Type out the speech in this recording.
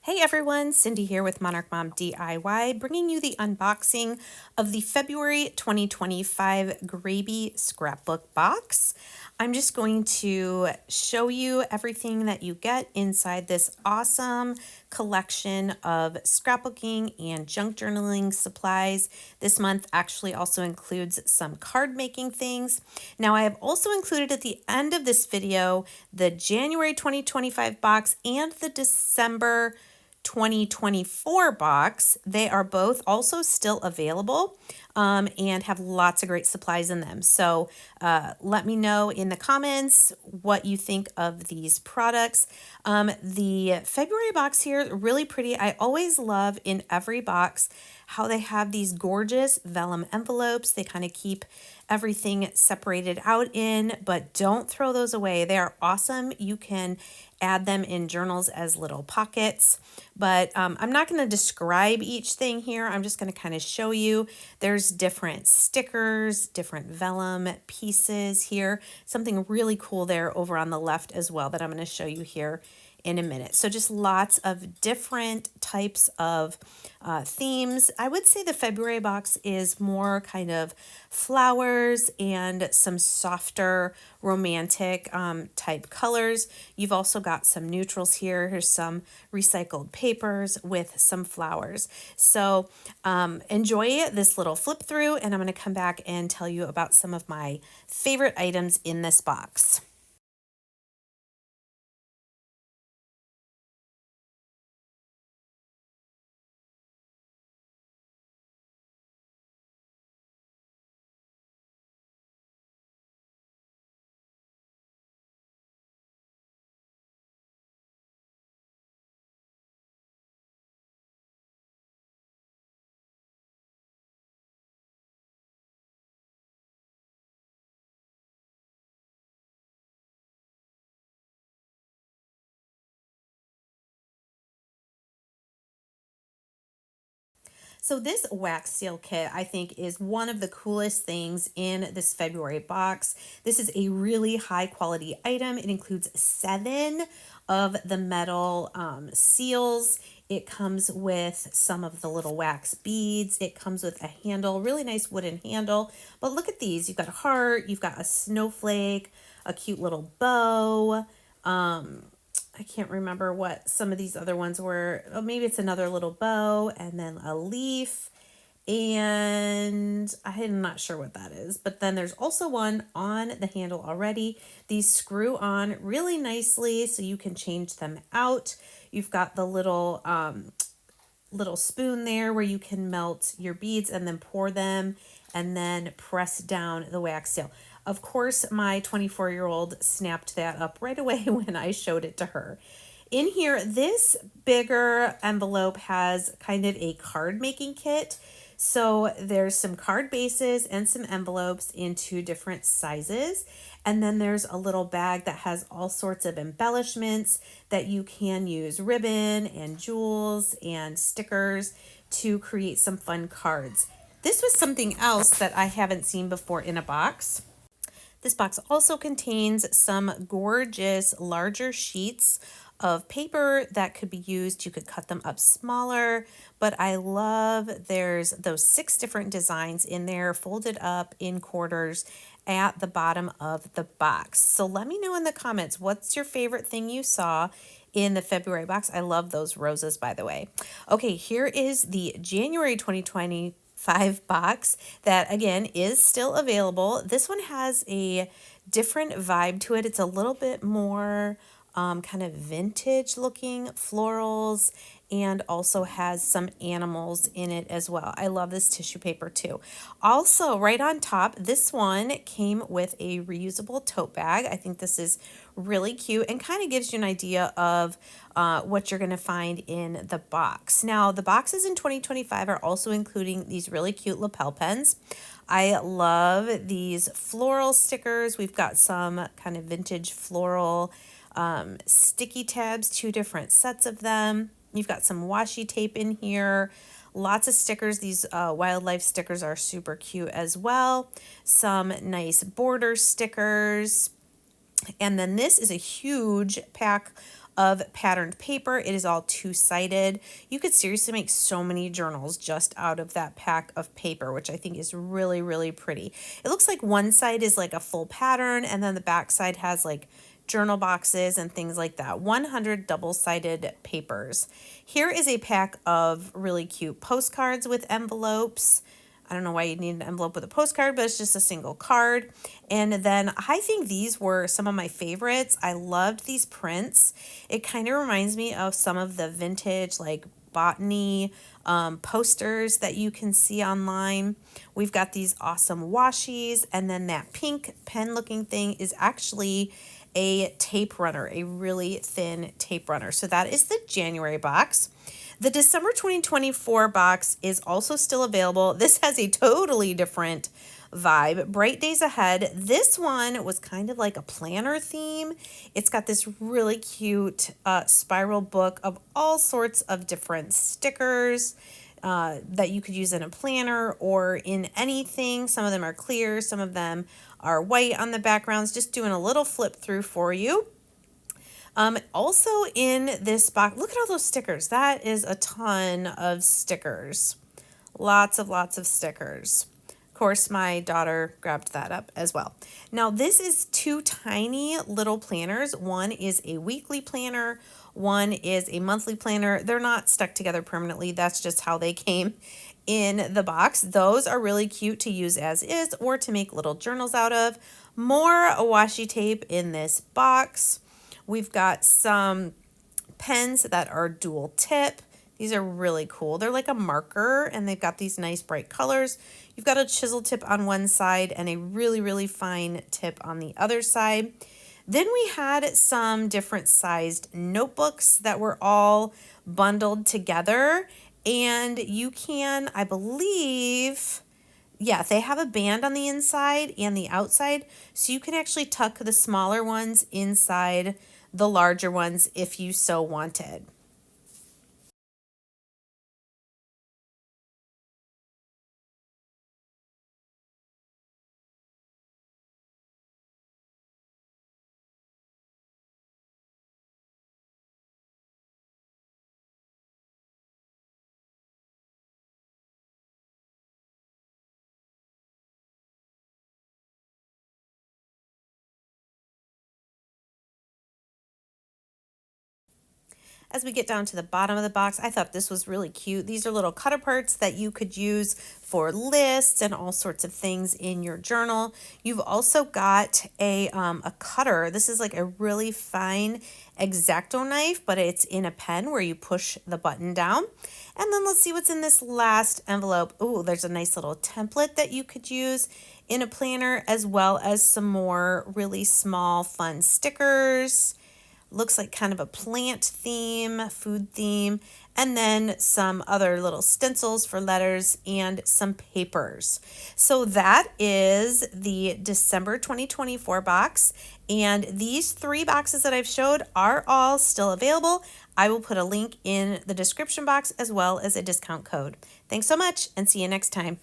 Hey everyone, Cindy here with Monarch Mom DIY, bringing you the unboxing of the February 2025 Grabie Scrapbook Box. I'm just going to show you everything that you get inside this awesome collection of scrapbooking and junk journaling supplies. This month actually also includes some card making things. Now I have also included at the end of this video the January 2025 box and the December 2024 box. They are both also still available and have lots of great supplies in them. So let me know in the comments what you think of these products. The February box here, really pretty. I always love in every box how they have these gorgeous vellum envelopes. They kind of keep everything separated out in, but don't throw those away. They are awesome. You can add them in journals as little pockets, but I'm not going to describe each thing here. I'm just going to kind of show you. There's different stickers, different vellum pieces here. Something really cool there over on the left as well that I'm going to show you here in a minute. So just lots of different types of themes. I would say the February box is more kind of flowers and some softer romantic type colors. You've also got some neutrals here. Here's some recycled papers with some flowers. So enjoy this little flip through, and I'm going to come back and tell you about some of my favorite items in this box. So this wax seal kit, I think, is one of the coolest things in this February box. This is a really high quality item. It includes 7 of the metal seals. It comes with some of the little wax beads. It comes with a handle, really nice wooden handle. But look at these. You've got a heart, you've got a snowflake, a cute little bow. I can't remember what some of these other ones were. Oh, maybe it's another little bow and then a leaf. And I'm not sure what that is. But then there's also one on the handle already. These screw on really nicely so you can change them out. You've got the little spoon there where you can melt your beads and then pour them and then press down the wax seal. Of course, my 24-year-old snapped that up right away when I showed it to her. In here, this bigger envelope has kind of a card making kit. So there's some card bases and some envelopes in 2 different sizes. And then there's a little bag that has all sorts of embellishments that you can use ribbon and jewels and stickers to create some fun cards. This was something else that I haven't seen before in a box. This box also contains some gorgeous larger sheets of paper that could be used. You could cut them up smaller, but I love there's those 6 different designs in there folded up in quarters at the bottom of the box. So let me know in the comments, what's your favorite thing you saw in the February box? I love those roses, by the way. Okay, here is the January 2025 box that again is still available. This one has a different vibe to it. It's a little bit more kind of vintage looking florals and also has some animals in it as well. I love this tissue paper too. Also, right on top, this one came with a reusable tote bag. I think this is really cute and kind of gives you an idea of what you're going to find in the box. Now, the boxes in 2025 are also including these really cute lapel pens. I love these floral stickers. We've got some kind of vintage floral sticky tabs, 2 different sets of them. You've got some washi tape in here, lots of stickers. These wildlife stickers are super cute as well. Some nice border stickers. And then this is a huge pack of patterned paper. It is all two-sided. You could seriously make so many journals just out of that pack of paper, which I think is really, really pretty. It looks like one side is like a full pattern, and then the back side has like journal boxes and things like that. 100 double-sided papers. Here is a pack of really cute postcards with envelopes. I don't know why you'd need an envelope with a postcard, but it's just a single card. And then I think these were some of my favorites. I loved these prints. It kind of reminds me of some of the vintage like botany posters that you can see online. We've got these awesome washies, and then that pink pen looking thing is actually a tape runner, a really thin tape runner. So that is the January box. The December 2024 box is also still available. This has a totally different vibe. Bright Days Ahead. This one was kind of like a planner theme. It's got this really cute spiral book of all sorts of different stickers that you could use in a planner or in anything. Some of them are clear, some of them are white on the backgrounds. Just doing a little flip through for you. Also in this box, look at all those stickers. That is a ton of stickers. Lots of stickers. Of course, my daughter grabbed that up as well. Now, this is two tiny little planners. One is a weekly planner. One is a monthly planner. They're not stuck together permanently. That's just how they came in the box. Those are really cute to use as is or to make little journals out of. More washi tape in this box. We've got some pens that are dual tip. These are really cool. They're like a marker, and they've got these nice bright colors. You've got a chisel tip on one side and a really, really fine tip on the other side. Then we had some different sized notebooks that were all bundled together. And you can, I believe, yeah, they have a band on the inside and the outside. So you can actually tuck the smaller ones inside the larger ones if you so wanted. As we get down to the bottom of the box, I thought this was really cute. These are little cutter parts that you could use for lists and all sorts of things in your journal. You've also got a cutter. This is like a really fine X-Acto knife, but it's in a pen where you push the button down. And then let's see what's in this last envelope. Oh, there's a nice little template that you could use in a planner, as well as some more really small fun stickers. Looks like kind of a plant theme, food theme, and then some other little stencils for letters and some papers. So that is the December 2024 box. And these three boxes that I've showed are all still available. I will put a link in the description box as well as a discount code. Thanks so much, and see you next time.